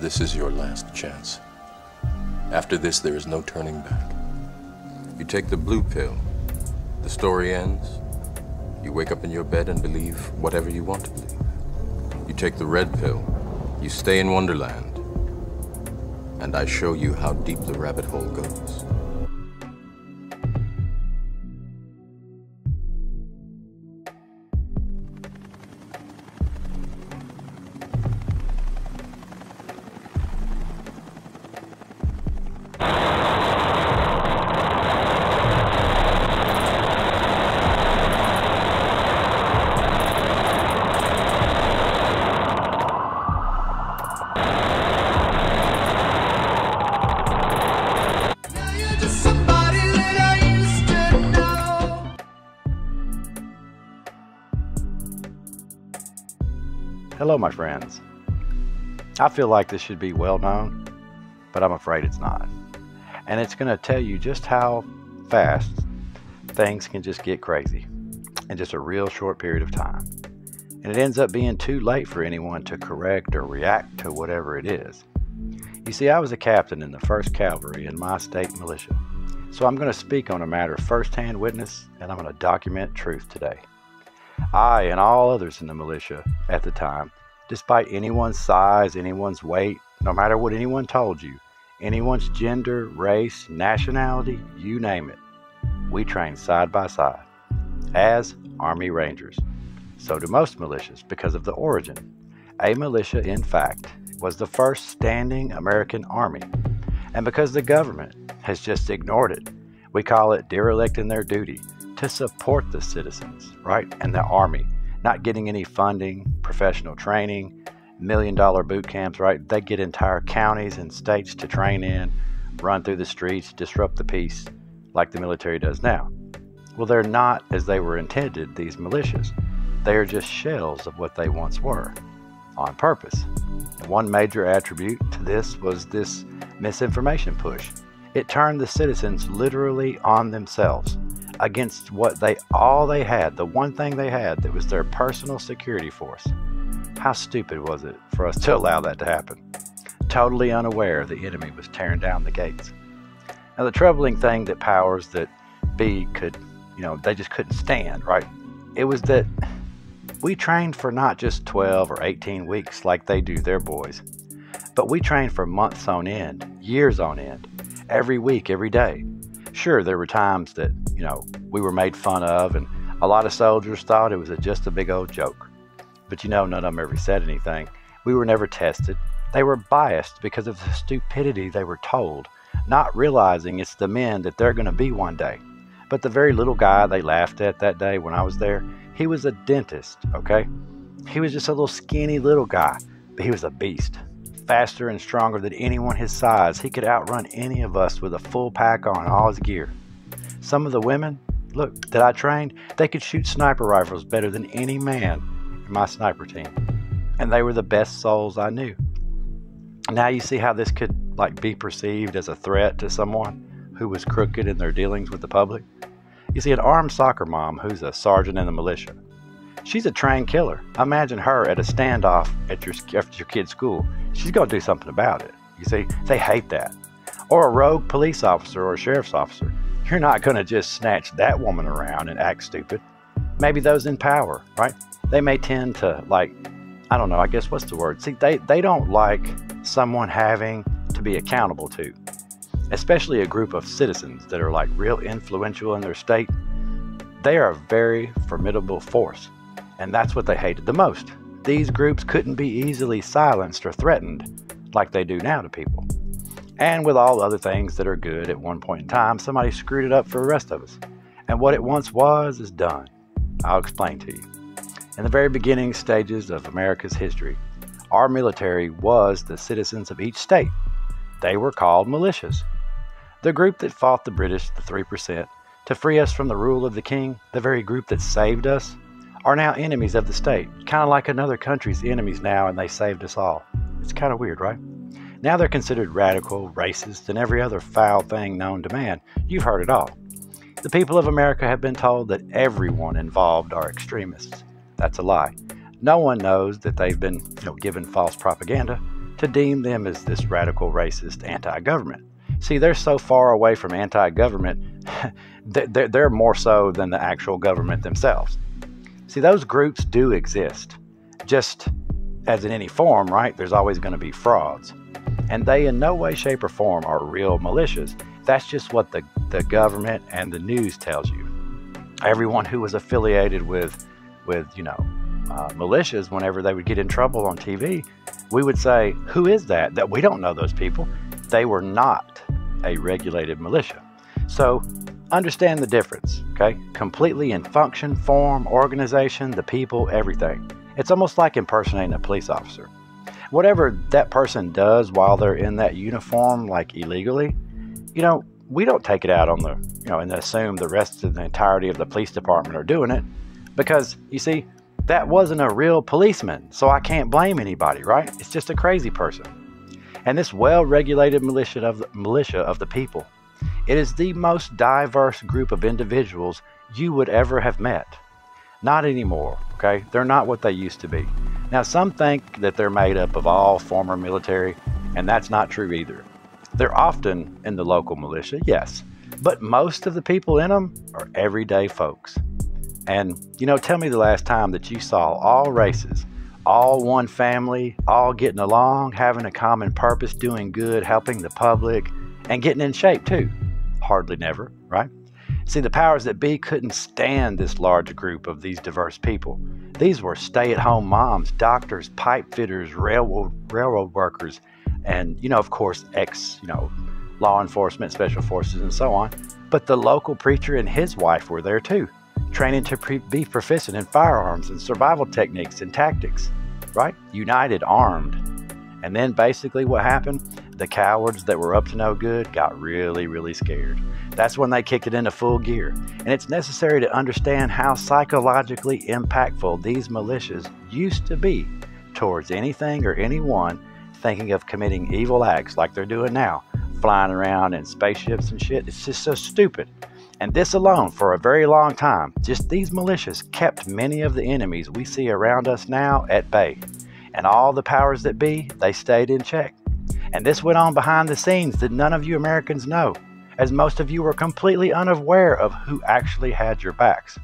This is your last chance. After this, there is no turning back. You take the blue pill, the story ends. You wake up in your bed and believe whatever you want to believe. You take the red pill, you stay in Wonderland, and I show you how deep the rabbit hole goes. Hello, my friends. I feel like this should be well known, but I'm afraid it's not. And it's going to tell you just how fast things can just get crazy in just a real short period of time. And it ends up being too late for anyone to correct or react to whatever it is. You see, I was a captain in the 1st Cavalry in my state militia. So I'm going to speak on a matter of first-hand witness, and I'm going to document truth today. I and all others in the militia at the time, despite anyone's size, anyone's weight, no matter what anyone told you, anyone's gender, race, nationality, you name it, we trained side by side as Army Rangers. So do most militias because of the origin. A militia, in fact, was the first standing American army. And because the government has just ignored it, we call it derelict in their duty to support the citizens, right? And the Army, not getting any funding, professional training, $1 million boot camps, right? They get entire counties and states to train in, run through the streets, disrupt the peace like the military does now. Well, they're not as they were intended, these militias. They are just shells of what they once were, on purpose. And one major attribute to this was this misinformation push. It turned the citizens literally on themselves, against what all they had, the one thing they had that was their personal security force. How stupid was it for us to allow that to happen? Totally unaware the enemy was tearing down the gates. Now the troubling thing that powers that be could, they just couldn't stand, right? It was that we trained for not just 12 or 18 weeks like they do their boys, but we trained for months on end, years on end, every week, every day. Sure, there were times that, we were made fun of, and a lot of soldiers thought it was just a big old joke. But none of them ever said anything. We were never tested. They were biased because of the stupidity they were told, not realizing it's the men that they're going to be one day. But the very little guy they laughed at that day when I was there, he was a dentist, okay? He was just a little skinny little guy, but he was a beast. Faster and stronger than anyone his size. He could outrun any of us with a full pack on all his gear. Some of the women, look, that I trained, they could shoot sniper rifles better than any man in my sniper team. And they were the best souls I knew. Now you see how this could be perceived as a threat to someone who was crooked in their dealings with the public. You see, an armed soccer mom who's a sergeant in the militia, she's a trained killer. Imagine her at a standoff at your kid's school. She's going to do something about it. You see, they hate that. Or a rogue police officer or a sheriff's officer. You're not going to just snatch that woman around and act stupid. Maybe those in power, right? They may tend to I don't know, I guess what's the word? See, they don't like someone having to be accountable to, especially a group of citizens that are real influential in their state. They are a very formidable force, and that's what they hated the most. These groups couldn't be easily silenced or threatened like they do now to people. And with all other things that are good at one point in time, somebody screwed it up for the rest of us. And what it once was is done. I'll explain to you. In the very beginning stages of America's history, our military was the citizens of each state. They were called militias. The group that fought the British, the 3%, to free us from the rule of the king, the very group that saved us, are now enemies of the state. Kind of like another country's enemies now, and they saved us all. It's kind of weird, right? Now they're considered radical, racist, and every other foul thing known to man. You've heard it all. The people of America have been told that everyone involved are extremists. That's a lie. No one knows that they've been given false propaganda to deem them as this radical, racist, anti-government. See, they're so far away from anti-government, they're more so than the actual government themselves. See, those groups do exist. Just as in any form, right, there's always going to be frauds. And they in no way, shape, or form are real militias. That's just what the government and the news tells you. Everyone who was affiliated with militias, whenever they would get in trouble on TV, we would say, who is that? That we don't know those people. They were not a regulated militia. So understand the difference, okay? Completely in function, form, organization, the people, everything. It's almost like impersonating a police officer. Whatever that person does while they're in that uniform, like illegally, we don't take it out on and assume the rest of the entirety of the police department are doing it, because, you see, that wasn't a real policeman, so I can't blame anybody, right? It's just a crazy person. And this well-regulated militia of the people, it is the most diverse group of individuals you would ever have met. Not anymore, okay? They're not what they used to be. Now, some think that they're made up of all former military, and that's not true either. They're often in the local militia, yes, but most of the people in them are everyday folks. And, tell me the last time that you saw all races, all one family, all getting along, having a common purpose, doing good, helping the public, and getting in shape too. Hardly never, right? See, the powers that be couldn't stand this large group of these diverse people. These were stay-at-home moms, doctors, pipe fitters, railroad workers, and, of course, law enforcement, special forces, and so on. But the local preacher and his wife were there too, training to be proficient in firearms and survival techniques and tactics, right? United, armed. And then basically what happened? The cowards that were up to no good got really, really scared. That's when they kicked it into full gear. And it's necessary to understand how psychologically impactful these militias used to be towards anything or anyone thinking of committing evil acts like they're doing now, flying around in spaceships and shit. It's just so stupid. And this alone, for a very long time, just these militias kept many of the enemies we see around us now at bay. And all the powers that be, they stayed in check. And this went on behind the scenes that none of you Americans know, as most of you were completely unaware of who actually had your backs.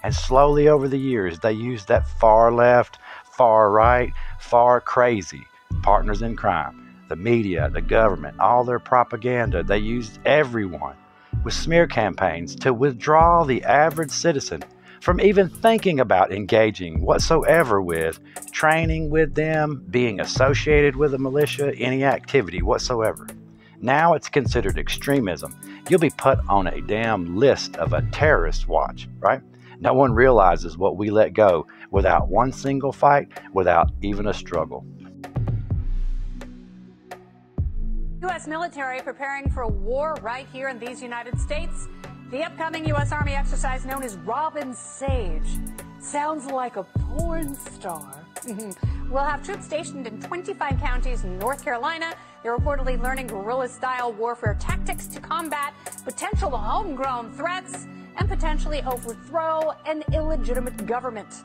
And slowly over the years, they used that far left, far right, far crazy partners in crime, the media, the government, all their propaganda. They used everyone with smear campaigns to withdraw the average citizen from even thinking about engaging whatsoever with, training with them, being associated with a militia, any activity whatsoever. Now it's considered extremism. You'll be put on a damn list of a terrorist watch, right? No one realizes what we let go without one single fight, without even a struggle. U.S. military preparing for a war right here in these United States. The upcoming U.S. Army exercise known as Robin Sage. Sounds like a porn star. We'll have troops stationed in 25 counties in North Carolina. They're reportedly learning guerrilla-style warfare tactics to combat potential homegrown threats and potentially overthrow an illegitimate government.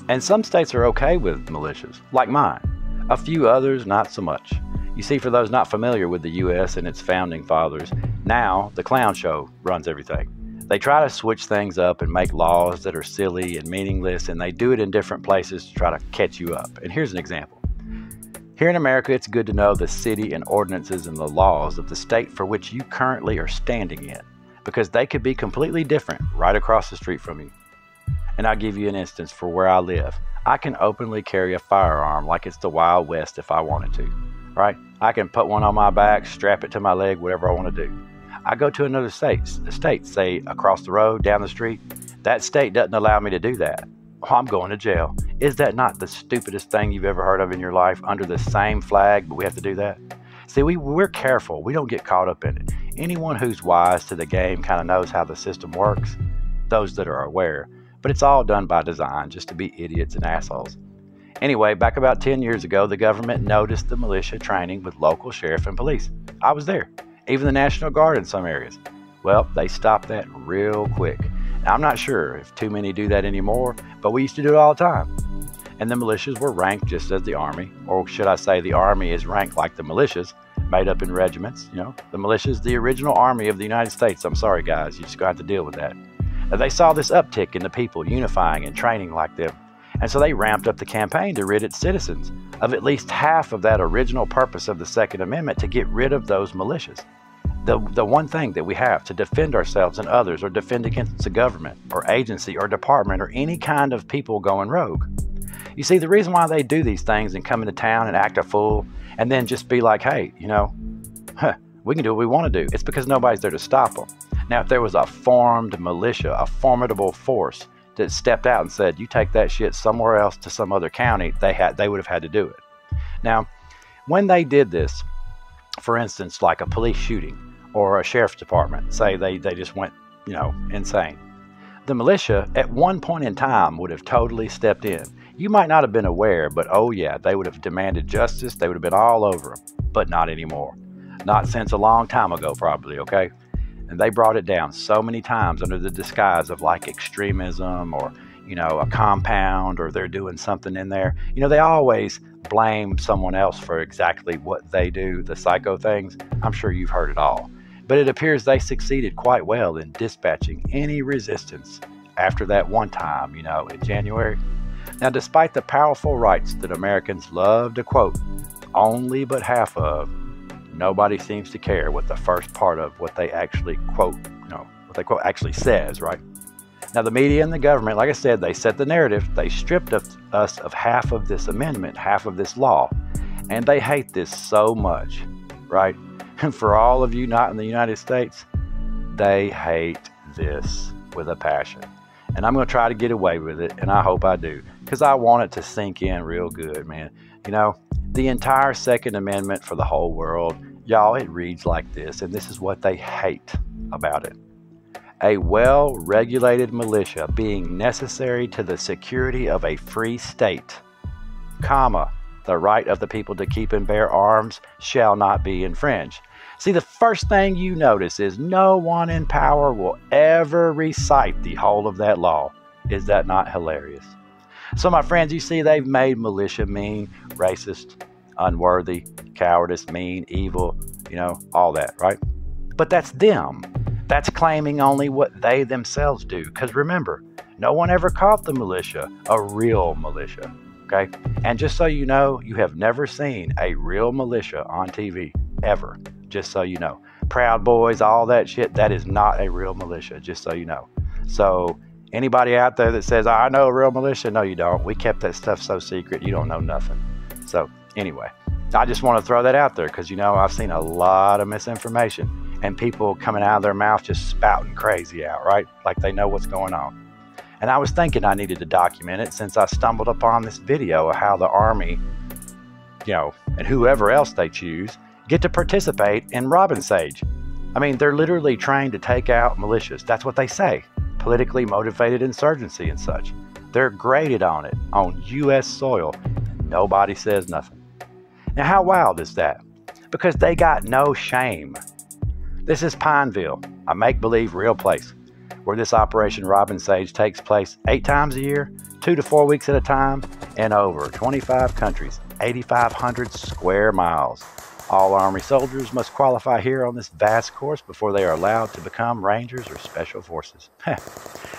And some states are okay with militias, like mine. A few others, not so much. You see, for those not familiar with the U.S. and its founding fathers, now the clown show runs everything. They try to switch things up and make laws that are silly and meaningless, and they do it in different places to try to catch you up. And here's an example. Here in America, it's good to know the city and ordinances and the laws of the state for which you currently are standing in, because they could be completely different right across the street from you. And I'll give you an instance for where I live. I can openly carry a firearm like it's the Wild West if I wanted to, right? I can put one on my back, strap it to my leg, whatever I want to do. I go to another state, say across the road, down the street. That state doesn't allow me to do that. Oh, I'm going to jail. Is that not the stupidest thing you've ever heard of in your life, under the same flag, but we have to do that? See, we're careful. We don't get caught up in it. Anyone who's wise to the game kind of knows how the system works, those that are aware. But it's all done by design, just to be idiots and assholes. Anyway, back about 10 years ago, the government noticed the militia training with local sheriff and police. I was there. Even the National Guard in some areas. Well, they stopped that real quick. Now, I'm not sure if too many do that anymore, but we used to do it all the time. And the militias were ranked just as the Army, or should I say the Army is ranked like the militias, made up in regiments. You know, the militias, the original Army of the United States. I'm sorry, guys, you just got to deal with that. Now, they saw this uptick in the people unifying and training like them, and so they ramped up the campaign to rid its citizens of at least half of that original purpose of the Second Amendment, to get rid of those militias. The one thing that we have to defend ourselves and others, or defend against a government or agency or department or any kind of people going rogue. You see, the reason why they do these things and come into town and act a fool and then just be like, hey, you know, we can do what we want to do, it's because nobody's there to stop them. Now, if there was a formed militia, a formidable force that stepped out and said, you take that shit somewhere else to some other county, they would have had to do it. Now, when they did this, for instance, like a police shooting or a sheriff's department, say they just went, you know, insane. The militia at one point in time would have totally stepped in. You might not have been aware, but oh yeah, they would have demanded justice. They would have been all over them, but not anymore. Not since a long time ago, probably, okay? And they brought it down so many times under the disguise of like extremism or, you know, a compound, or they're doing something in there. You know, they always blame someone else for exactly what they do, the psycho things. I'm sure you've heard it all. But it appears they succeeded quite well in dispatching any resistance after that one time, you know, in January. Now, despite the powerful rights that Americans love to quote only but half of, nobody seems to care what the first part of what they actually quote, you know, what they quote actually says, right? Now, the media and the government, like I said, they set the narrative. They stripped us of half of this amendment, half of this law, and they hate this so much, right? And for all of you not in the United States, they hate this with a passion. And I'm going to try to get away with it, and I hope I do, because I want it to sink in real good, man. You know, the entire Second Amendment for the whole world, y'all, it reads like this, and this is what they hate about it. A well-regulated militia being necessary to the security of a free state, comma, the right of the people to keep and bear arms shall not be infringed. See, the first thing you notice is no one in power will ever recite the whole of that law. Is that not hilarious? So, my friends, you see, they've made militia mean, racist, unworthy, cowardice, mean, evil, you know, all that, right? But that's them. That's claiming only what they themselves do. Because remember, no one ever called the militia a real militia. Okay? And just so you know, you have never seen a real militia on TV, ever. Just so you know. Proud Boys, all that shit, that is not a real militia, just so you know. So, anybody out there that says, I know a real militia, no, you don't. We kept that stuff so secret, you don't know nothing. So, anyway, I just want to throw that out there because, you know, I've seen a lot of misinformation and people coming out of their mouth just spouting crazy out, right? Like they know what's going on. And I was thinking I needed to document it since I stumbled upon this video of how the Army, you know, and whoever else they choose, get to participate in Robin Sage. I mean, they're literally trained to take out militias. That's what they say. Politically motivated insurgency and such. They're graded on it, on U.S. soil. Nobody says nothing. Now, how wild is that? Because they got no shame. This is Pineville, a make-believe real place, where this Operation Robin Sage takes place 8 times a year, 2 to 4 weeks at a time, in over 25 countries, 8,500 square miles. All Army soldiers must qualify here on this vast course before they are allowed to become Rangers or Special Forces.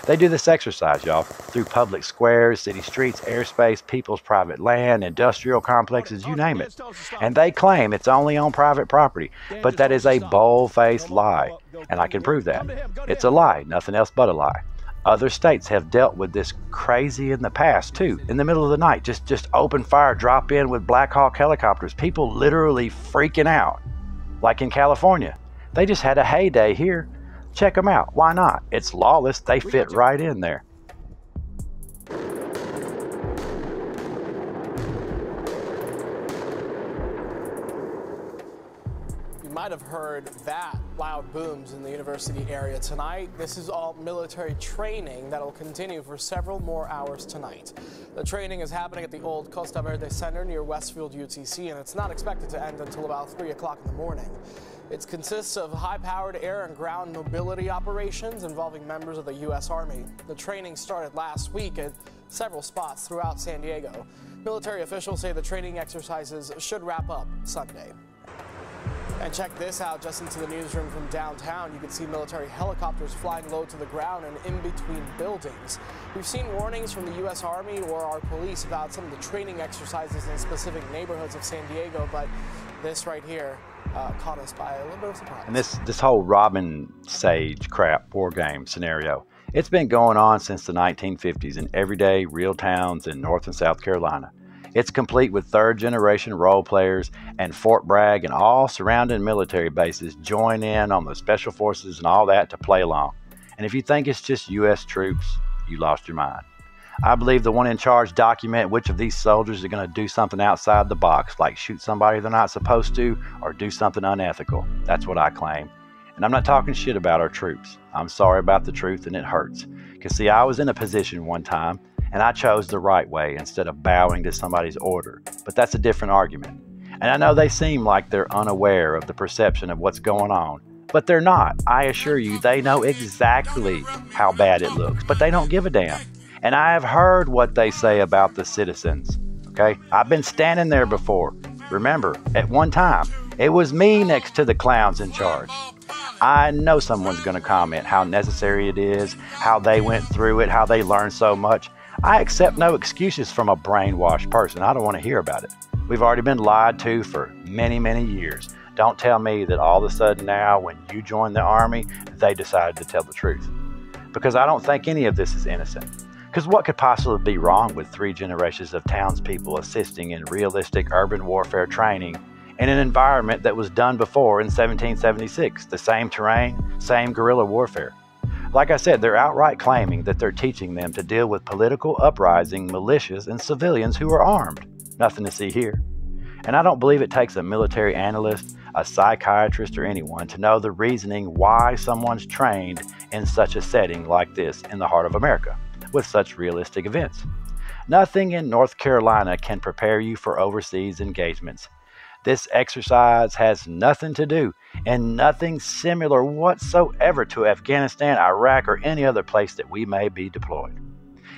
They do this exercise, y'all, through public squares, city streets, airspace, people's private land, industrial complexes, you name it. And they claim it's only on private property, but that is a bold-faced lie, and I can prove that. It's a lie, nothing else but a lie. Other states have dealt with this crazy in the past, too. In the middle of the night, just open fire, drop in with Black Hawk helicopters. People literally freaking out. Like in California. They just had a heyday here. Check them out. Why not? It's lawless. They fit right in there. You might have heard that loud booms in the university area tonight. This is all military training that will continue for several more hours tonight. The training is happening at the old Costa Verde Center near Westfield UTC, and it's not expected to end until about 3 o'clock in the morning. It consists of high-powered air and ground mobility operations involving members of the U.S. Army. The training started last week at several spots throughout San Diego. Military officials say the training exercises should wrap up Sunday. And check this out, just into the newsroom from downtown, you can see military helicopters flying low to the ground and in between buildings. We've seen warnings from the U.S. Army or our police about some of the training exercises in specific neighborhoods of San Diego, but this right here caught us by a little bit of surprise. And this whole Robin Sage crap war game scenario, it's been going on since the 1950s in everyday real towns in North and South Carolina. It's complete with third-generation role players, and Fort Bragg and all surrounding military bases join in on the special forces and all that to play along. And if you think it's just U.S. troops, you lost your mind. I believe the one in charge document which of these soldiers are going to do something outside the box, like shoot somebody they're not supposed to or do something unethical. That's what I claim. And I'm not talking shit about our troops. I'm sorry about the truth, and it hurts. Because see, I was in a position one time and I chose the right way instead of bowing to somebody's order. But that's a different argument. And I know they seem like they're unaware of the perception of what's going on, but they're not. I assure you, they know exactly how bad it looks, but they don't give a damn. And I have heard what they say about the citizens, okay? I've been standing there before. Remember, at one time, it was me next to the clowns in charge. I know someone's going to comment how necessary it is, how they went through it, how they learned so much. I accept no excuses from a brainwashed person. I don't want to hear about it. We've already been lied to for many, many years. Don't tell me that all of a sudden now, when you join the Army, they decided to tell the truth. Because I don't think any of this is innocent. Because what could possibly be wrong with 3 generations of townspeople assisting in realistic urban warfare training in an environment that was done before in 1776? The same terrain, same guerrilla warfare. Like I said, they're outright claiming that they're teaching them to deal with political uprising, militias, and civilians who are armed. Nothing to see here. And I don't believe it takes a military analyst, a psychiatrist, or anyone to know the reasoning why someone's trained in such a setting like this in the heart of America, with such realistic events. Nothing in North Carolina can prepare you for overseas engagements. This exercise has nothing to do and nothing similar whatsoever to Afghanistan, Iraq, or any other place that we may be deployed.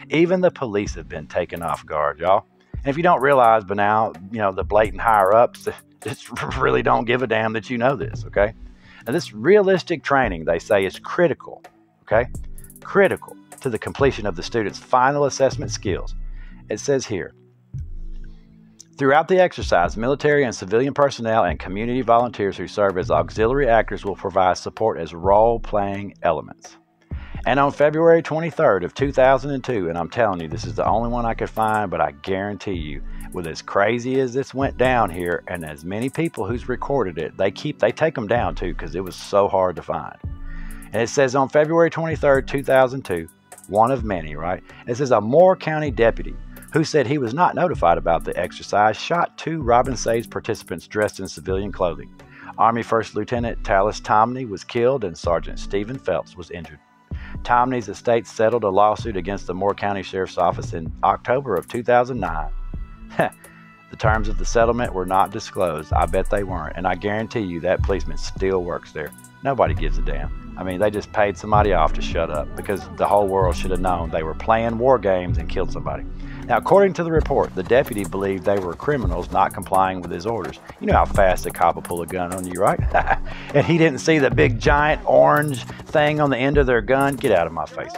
Even the police have been taken off guard, y'all. And if you don't realize by now, the blatant higher-ups just really don't give a damn that you know this, okay? And this realistic training, they say, is critical, okay? Critical to the completion of the student's final assessment skills. It says here, throughout the exercise, military and civilian personnel and community volunteers who serve as auxiliary actors will provide support as role-playing elements. And on February 23rd of 2002, and I'm telling you, this is the only one I could find, but I guarantee you, with as crazy as this went down here, and as many people who's recorded it, they take them down too, because it was so hard to find. And it says on February 23rd, 2002, one of many, right? It says a Moore County deputy who said he was not notified about the exercise shot 2 Robin Sage participants dressed in civilian clothing. Army First Lieutenant Tallis Tomney was killed and Sergeant Stephen Phelps was injured. Tomney's estate settled a lawsuit against the Moore County Sheriff's Office in October of 2009. The terms of the settlement were not disclosed. I bet they weren't, and I guarantee you that policeman still works there. Nobody gives a damn. I mean, they just paid somebody off to shut up because the whole world should have known they were playing war games and killed somebody. Now, according to the report, the deputy believed they were criminals not complying with his orders. You know how fast a cop will pull a gun on you, right? And he didn't see the big giant orange thing on the end of their gun. Get out of my face.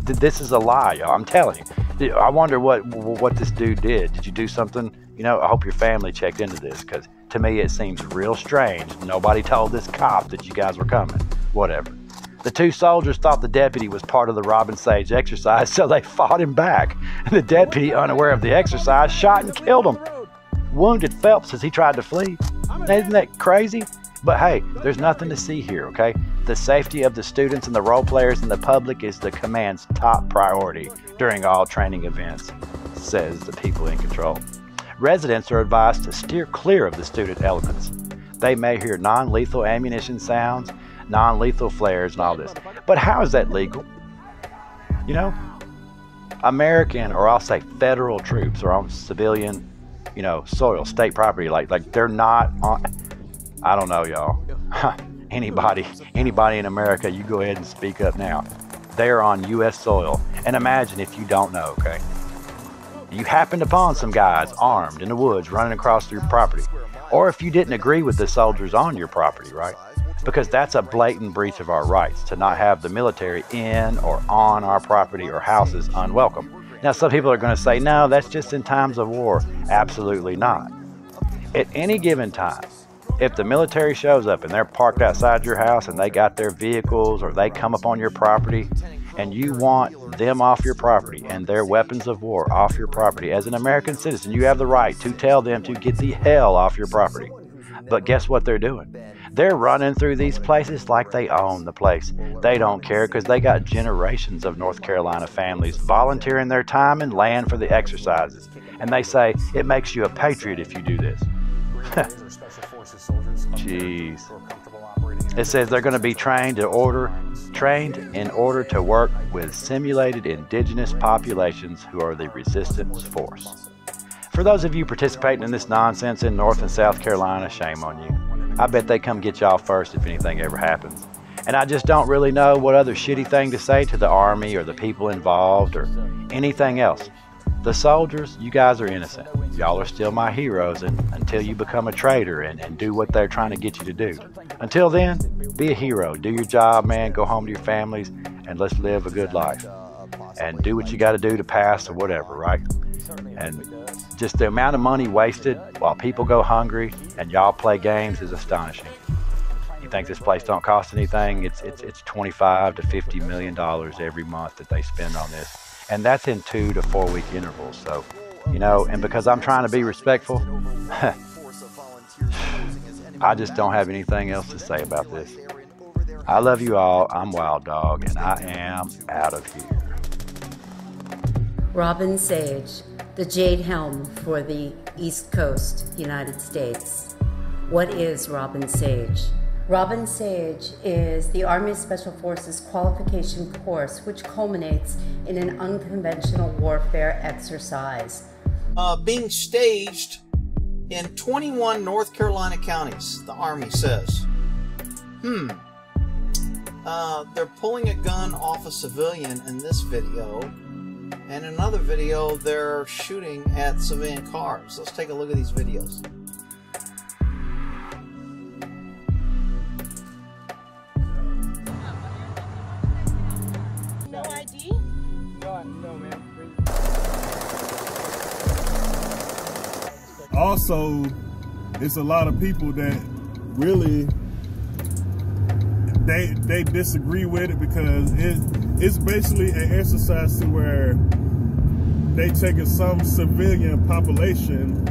This is a lie, y'all. I'm telling you. I wonder what this dude did. Did you do something? I hope your family checked into this, because to me it seems real strange. Nobody told this cop that you guys were coming. Whatever. The 2 soldiers thought the deputy was part of the Robin Sage exercise, so they fought him back. The deputy, unaware of the exercise, shot and killed him. Wounded Phelps as he tried to flee. Isn't that crazy? But hey, there's nothing to see here, okay? The safety of the students and the role players and the public is the command's top priority during all training events, says the people in control. Residents are advised to steer clear of the student elements. They may hear non-lethal ammunition sounds, non-lethal flares and all this. But how is that legal? American, or I'll say federal troops are on civilian, soil, state property. Like they're not on, I don't know, y'all. Anybody in America, you go ahead and speak up now. They're on U.S. soil. And imagine if you don't know, okay? you happened upon some guys armed in the woods running across your property, or if you didn't agree with the soldiers on your property, right? Because that's a blatant breach of our rights to not have the military in or on our property or houses unwelcome. Now, some people are going to say, no, that's just in times of war. Absolutely not. At any given time, if the military shows up and they're parked outside your house and they got their vehicles, or they come up on your property and you want them off your property and their weapons of war off your property, as an American citizen, you have the right to tell them to get the hell off your property. But guess what they're doing? They're running through these places like they own the place. They don't care because they got generations of North Carolina families volunteering their time and land for the exercises. And they say it makes you a patriot if you do this. Jeez. It says they're going to be trained in order to work with simulated indigenous populations who are the resistance force. For those of you participating in this nonsense in North and South Carolina, shame on you. I bet they come get y'all first if anything ever happens. And I just don't really know what other shitty thing to say to the Army or the people involved or anything else. The soldiers, you guys are innocent. Y'all are still my heroes until you become a traitor and do what they're trying to get you to do. Until then, be a hero. Do your job, man. Go home to your families and let's live a good life. And do what you got to do to pass or whatever, right? And just the amount of money wasted while people go hungry and y'all play games is astonishing. You think this place don't cost anything? It's $25 to $50 million every month that they spend on this. And that's in 2 to 4 week intervals. So, you know, and because I'm trying to be respectful, I just don't have anything else to say about this. I love you all. I'm Wild Dog, and I am out of here. Robin Sage, the Jade Helm for the East Coast, United States. What is Robin Sage? Robin Sage is the Army Special Forces qualification course which culminates in an unconventional warfare exercise. Being staged in 21 North Carolina counties, the Army says. They're pulling a gun off a civilian in this video. And in another video, they're shooting at civilian cars. Let's take a look at these videos. No ID? No, ma'am. Also, it's a lot of people that really they disagree with it because it's basically an exercise to where they taking some civilian population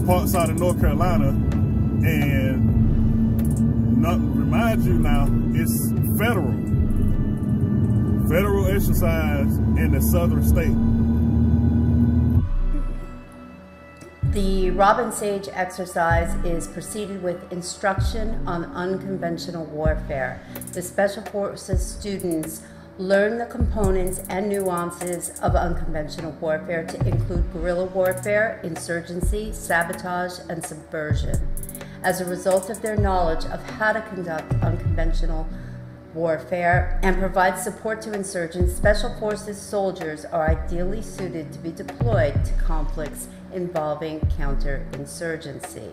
parts out of North Carolina and remind you now it's federal exercise in the southern state. The Robin Sage exercise is preceded with instruction on unconventional warfare. The Special Forces students learn the components and nuances of unconventional warfare to include guerrilla warfare, insurgency, sabotage, and subversion. As a result of their knowledge of how to conduct unconventional warfare and provide support to insurgents, Special Forces soldiers are ideally suited to be deployed to conflicts involving counterinsurgency.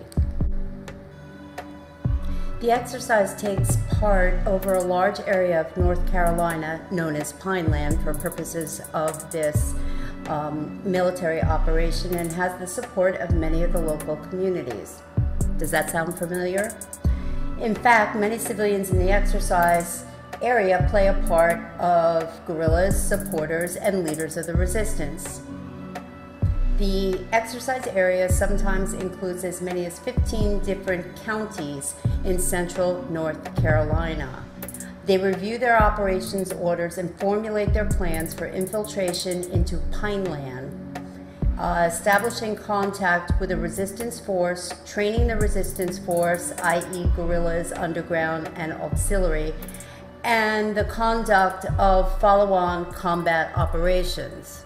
The exercise takes part over a large area of North Carolina known as Pineland for purposes of this military operation and has the support of many of the local communities. Does that sound familiar? In fact, many civilians in the exercise area play a part of guerrillas, supporters, and leaders of the resistance. The exercise area sometimes includes as many as 15 different counties in central North Carolina. They review their operations orders and formulate their plans for infiltration into Pineland, establishing contact with the resistance force, training the resistance force, i.e. guerrillas, underground, and auxiliary, and the conduct of follow-on combat operations.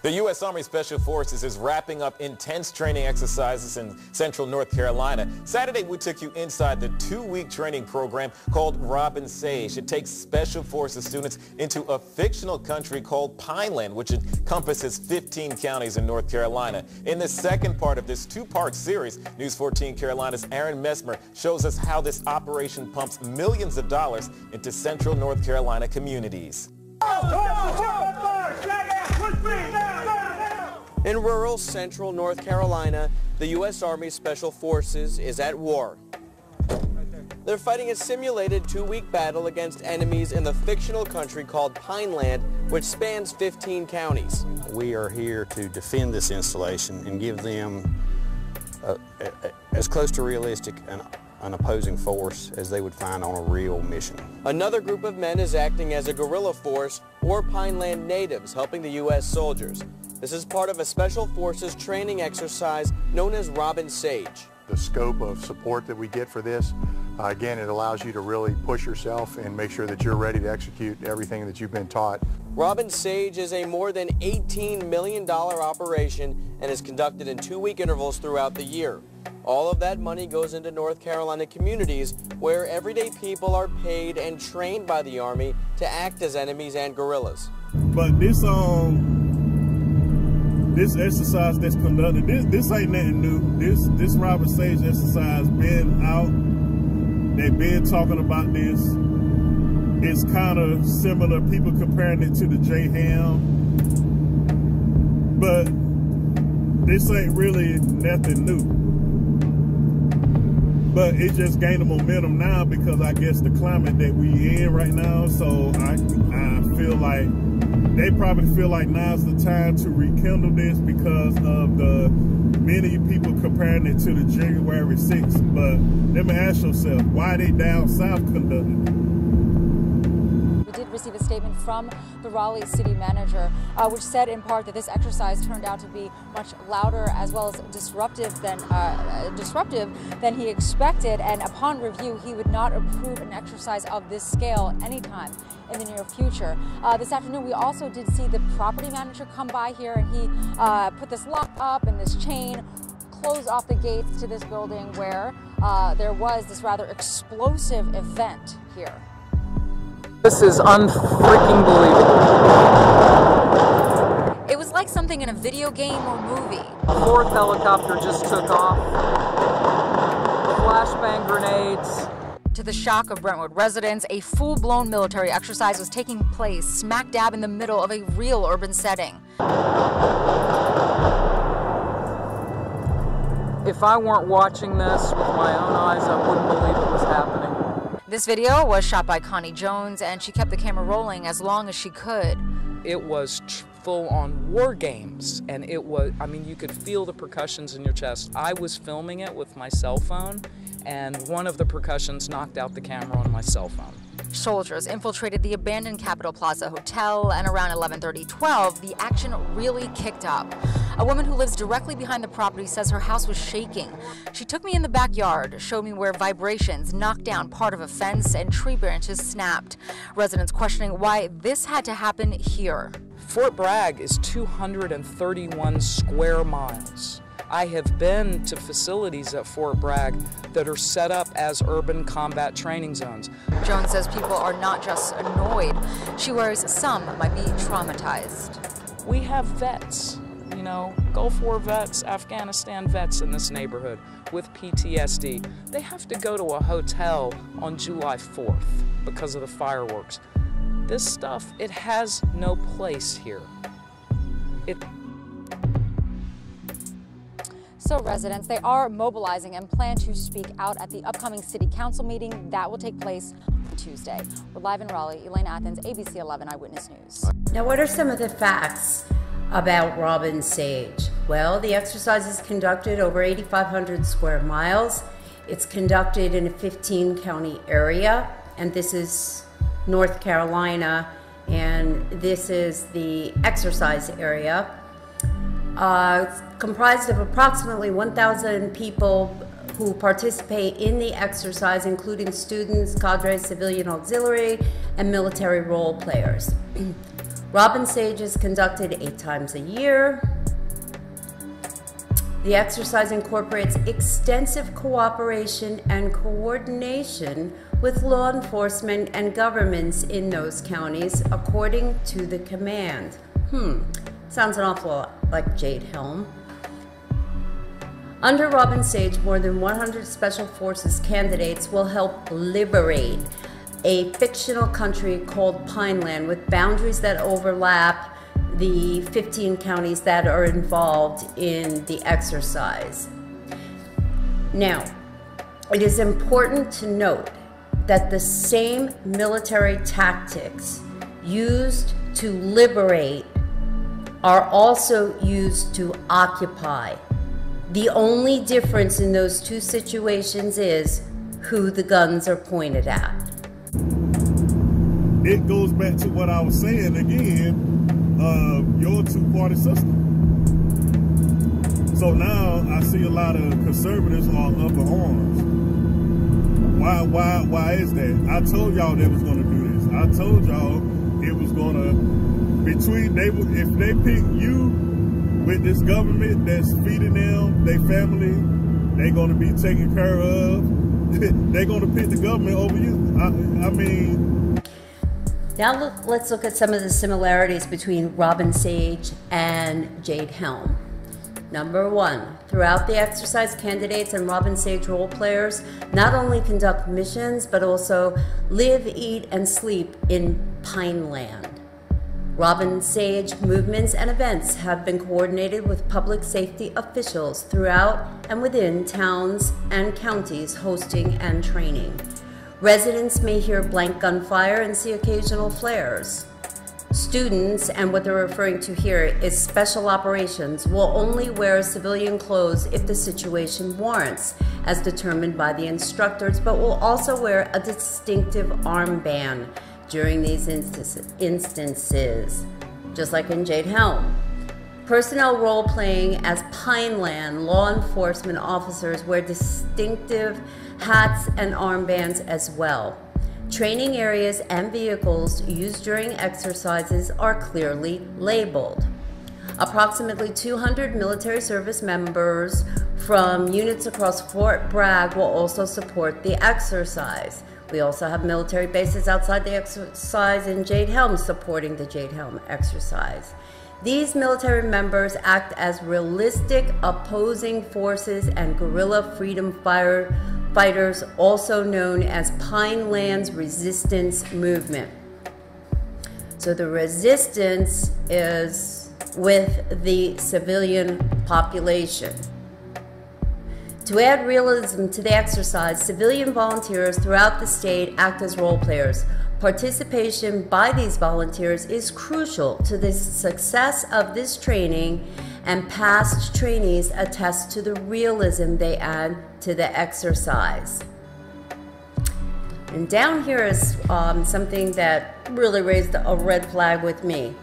The U.S. Army Special Forces is wrapping up intense training exercises in central North Carolina. Saturday, we took you inside the 2-week training program called Robin Sage. It takes Special Forces students into a fictional country called Pineland, which encompasses 15 counties in North Carolina. In the second part of this 2-part series, News 14 Carolina's Aaron Messmer shows us how this operation pumps millions of dollars into central North Carolina communities. In rural central North Carolina, the U.S. Army Special Forces is at war. They're fighting a simulated 2-week battle against enemies in the fictional country called Pineland, which spans 15 counties. We are here to defend this installation and give them as close to realistic an opposing force as they would find on a real mission. Another group of men is acting as a guerrilla force or Pineland natives helping the U.S. soldiers. This is part of a Special Forces training exercise known as Robin Sage. The scope of support that we get for this, again, it allows you to really push yourself and make sure that you're ready to execute everything that you've been taught. Robin Sage is a more than $18 million operation and is conducted in 2-week intervals throughout the year. All of that money goes into North Carolina communities where everyday people are paid and trained by the Army to act as enemies and guerrillas. But this exercise that's conducted, this ain't nothing new. This Robin Sage exercise been out. They've been talking about this. It's kind of similar, people comparing it to the J-Ham. But this ain't really nothing new. But it just gained a momentum now because I guess the climate that we in right now, so I feel like they probably feel like now's the time to rekindle this because of the many people comparing it to the January 6th. But let me ask yourself, why they down south conducting it? We did receive a statement from the Raleigh city manager, which said in part that this exercise turned out to be much louder as well as disruptive than he expected, and upon review he would not approve an exercise of this scale anytime in the near future. This afternoon we also did see the property manager come by here, and he put this lock up and this chain closed off the gates to this building where there was this rather explosive event here. This is unfreaking believable. It was like something in a video game or movie. A 4th helicopter just took off. Flashbang grenades. To the shock of Brentwood residents, a full-blown military exercise was taking place smack dab in the middle of a real urban setting. If I weren't watching this with my own eyes, I wouldn't believe it was happening. This video was shot by Connie Jones, and she kept the camera rolling as long as she could. It was full-on war games, and it was, I mean, you could feel the percussions in your chest. I was filming it with my cell phone, and one of the percussions knocked out the camera on my cell phone. Soldiers infiltrated the abandoned Capitol Plaza Hotel, and around 11:30-12, the action really kicked up. A woman who lives directly behind the property says her house was shaking. She took me in the backyard, showed me where vibrations knocked down part of a fence and tree branches snapped. Residents questioning why this had to happen here. Fort Bragg is 231 square miles. I have been to facilities at Fort Bragg that are set up as urban combat training zones. Jones says people are not just annoyed. She worries some might be traumatized. We have vets, you know, Gulf War vets, Afghanistan vets in this neighborhood with PTSD. They have to go to a hotel on July 4th because of the fireworks. This stuff, it has no place here. So residents, they are mobilizing and plan to speak out at the upcoming city council meeting that will take place on Tuesday. We're live in Raleigh. Elaine Athens, ABC 11 Eyewitness News. Now, what are some of the facts about Robin Sage? Well, the exercise is conducted over 8,500 square miles. It's conducted in a 15-county area, and this is North Carolina, and this is the exercise area. It's comprised of approximately 1,000 people who participate in the exercise, including students, cadres, civilian auxiliary, and military role players. Robin Sage is conducted 8 times a year. The exercise incorporates extensive cooperation and coordination with law enforcement and governments in those counties according to the command. Sounds an awful lot like Jade Helm. Under Robin Sage, more than 100 Special Forces candidates will help liberate a fictional country called Pineland with boundaries that overlap the 15 counties that are involved in the exercise. Now, it is important to note that the same military tactics used to liberate are also used to occupy. The only difference in those two situations is who the guns are pointed at. It goes back to what I was saying again, your two-party system. So now I see a lot of conservatives are up in arms. Why is that? I told y'all they was gonna do this. I told y'all it was gonna if they pick you with this government that's feeding them, their family, they're gonna be taken care of. They're gonna pick the government over you. I mean. Now let's look at some of the similarities between Robin Sage and Jade Helm. Number 1, throughout the exercise, candidates and Robin Sage role players not only conduct missions, but also live, eat, and sleep in Pineland. Robin Sage movements and events have been coordinated with public safety officials throughout and within towns and counties hosting and training. Residents may hear blank gunfire and see occasional flares. Students, and what they're referring to here is special operations, will only wear civilian clothes if the situation warrants, as determined by the instructors, but will also wear a distinctive armband during these instances, just like in Jade Helm. Personnel role-playing as Pineland law enforcement officers wear distinctive hats and armbands as well. Training areas and vehicles used during exercises are clearly labeled. Approximately 200 military service members from units across Fort Bragg will also support the exercise. We also have military bases outside the exercise in Jade Helm supporting the Jade Helm exercise. These military members act as realistic opposing forces and guerrilla freedom fighters, also known as Pineland's resistance movement. So the resistance is with the civilian population. To add realism to the exercise, civilian volunteers throughout the state act as role players. Participation by these volunteers is crucial to the success of this training, and past trainees attest to the realism they add to the exercise. And down here is something that really raised a red flag with me.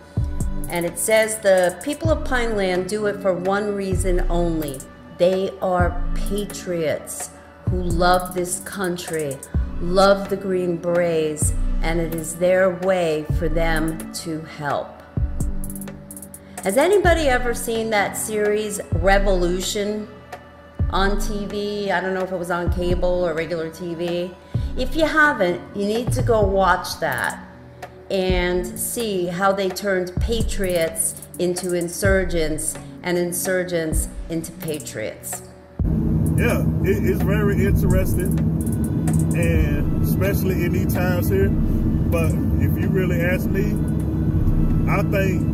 And it says the people of Pineland do it for one reason only. They are patriots who love this country, love the Green Berets, and it is their way for them to help. Has anybody ever seen that series Revolution on TV? I don't know if it was on cable or regular TV. If you haven't, you need to go watch that and see how they turned patriots into insurgents and insurgents into patriots. Yeah, it's very interesting, and especially in these times here. But if you really ask me, I think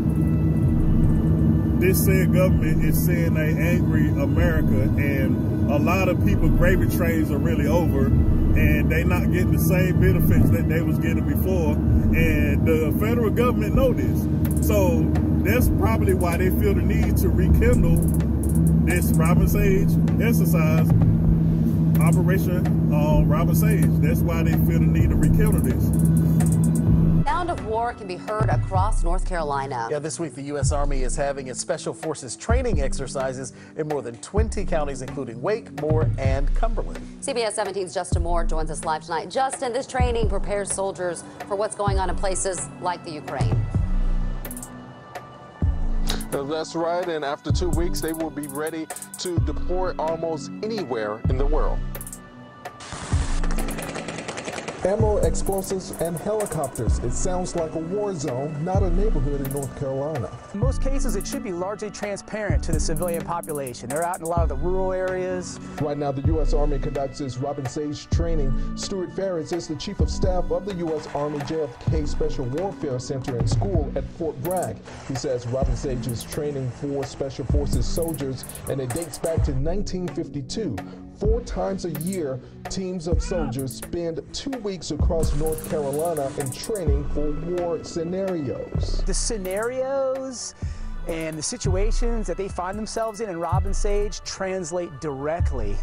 this said government is seeing an angry America, and a lot of people gravy trains are really over, and they not getting the same benefits that they was getting before, and the federal government know this. So that's probably why they feel the need to rekindle this Robin Sage exercise, Operation Robin Sage. That's why they feel the need to rekindle this. Sound of war can be heard across North Carolina. Yeah, this week the U.S. Army is having its Special Forces training exercises in more than 20 counties, including Wake, Moore, and Cumberland. CBS 17's Justin Moore joins us live tonight. Justin, this training prepares soldiers for what's going on in places like the Ukraine. That's right, and after 2 weeks, they will be ready to deploy almost anywhere in the world. Ammo, explosives, and helicopters. It sounds like a war zone, not a neighborhood in North Carolina. In most cases, it should be largely transparent to the civilian population. They're out in a lot of the rural areas. Right now, the U.S. Army conducts its Robin Sage training. Stuart Ferris is the Chief of Staff of the U.S. Army JFK Special Warfare Center and School at Fort Bragg. He says Robin Sage is training for Special Forces soldiers, and it dates back to 1952. 4 times a year, teams of soldiers spend 2 weeks across North Carolina in training for war scenarios. The scenarios and the situations that they find themselves in Robin Sage translate directly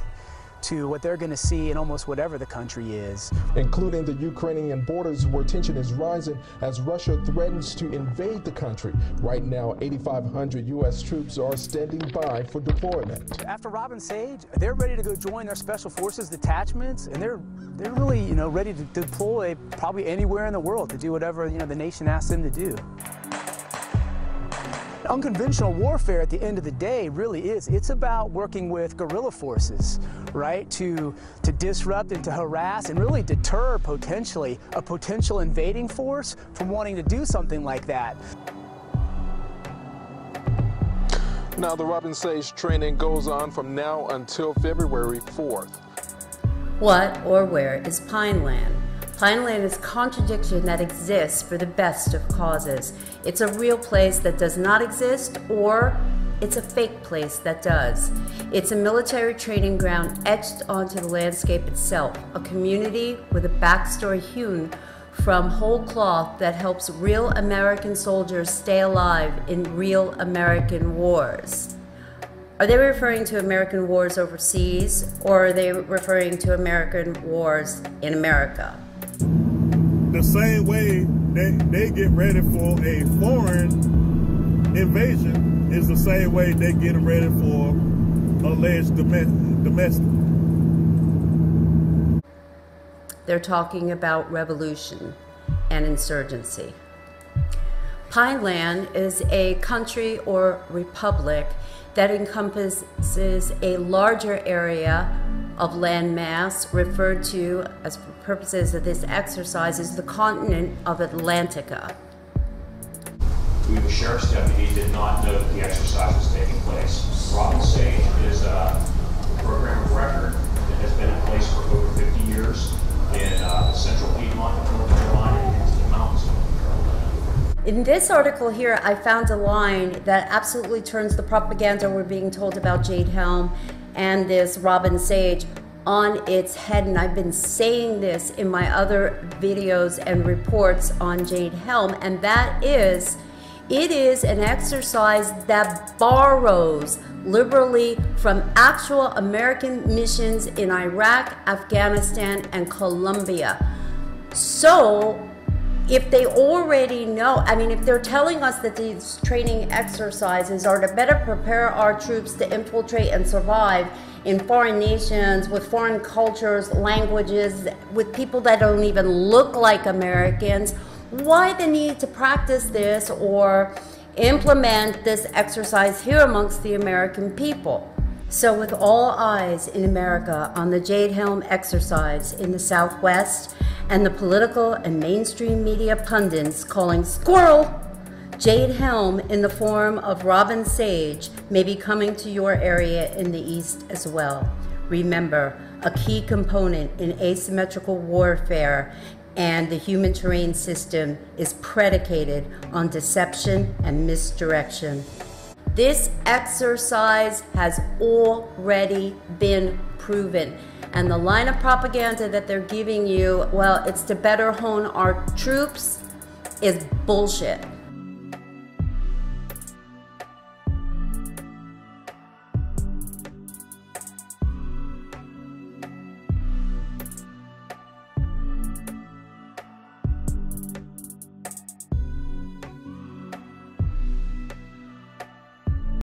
to what they're going to see in almost whatever the country is. Including the Ukrainian borders, where tension is rising as Russia threatens to invade the country. Right now, 8,500 U.S. troops are standing by for deployment. After Robin Sage, they're ready to go join their Special Forces detachments, and they're really, ready to deploy probably anywhere in the world to do whatever, the nation asks them to do. Unconventional warfare at the end of the day really is, it's about working with guerrilla forces, right, to disrupt and to harass and really deter potentially a potential invading force from wanting to do something like that. Now, the Robin Sage training goes on from now until February 4th. What or where is Pineland? Pineland is contradiction that exists for the best of causes. It's a real place that does not exist, or it's a fake place that does. It's a military training ground etched onto the landscape itself, a community with a backstory hewn from whole cloth that helps real American soldiers stay alive in real American wars. Are they referring to American wars overseas, or are they referring to American wars in America? The same way they get ready for a foreign invasion is the same way they get ready for alleged domestic. They're talking about revolution and insurgency. Pineland is a country or republic that encompasses a larger area of land mass referred to, as for purposes of this exercise, as the continent of Atlantica. The sheriff's deputy did not know that the exercise was taking place. Robin Sage is a program of record that has been in place for over 50 years in the central Piedmont of North Carolina and into the mountains of North Carolina. In this article here, I found a line that absolutely turns the propaganda we're being told about Jade Helm and this Robin Sage on its head, and I've been saying this in my other videos and reports on Jade Helm, and that is, it is an exercise that borrows liberally from actual American missions in Iraq, Afghanistan, and Colombia. So if they already know, if they're telling us that these training exercises are to better prepare our troops to infiltrate and survive in foreign nations, with foreign cultures, languages, with people that don't even look like Americans, why the need to practice this or implement this exercise here amongst the American people? So with all eyes in America on the Jade Helm exercise in the Southwest, and the political and mainstream media pundits calling squirrel, Jade Helm in the form of Robin Sage may be coming to your area in the East as well. Remember, a key component in asymmetrical warfare and the human terrain system is predicated on deception and misdirection. This exercise has already been proven. And the line of propaganda that they're giving you, well, it's to better hone our troops, is bullshit.